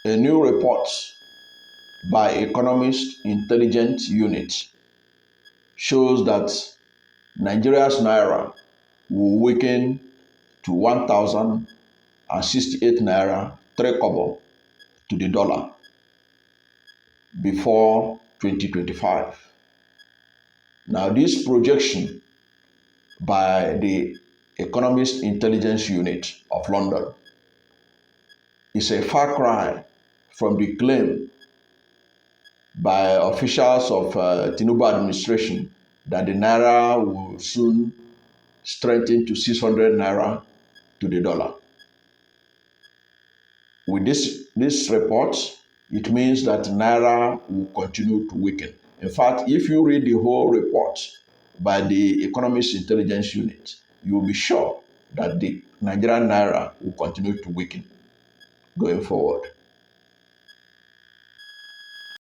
A new report by Economist Intelligence Unit shows that Nigeria's naira will weaken to 1,068 naira 3 kobo to the dollar before 2025. Now, this projection by the Economist Intelligence Unit of London is a far cry from the claim by officials of Tinubu administration that the naira will soon strengthen to 600 naira to the dollar. With this report, it means that naira will continue to weaken. In fact, if you read the whole report by the Economist Intelligence Unit, you will be sure that the Nigerian naira will continue to weaken going forward.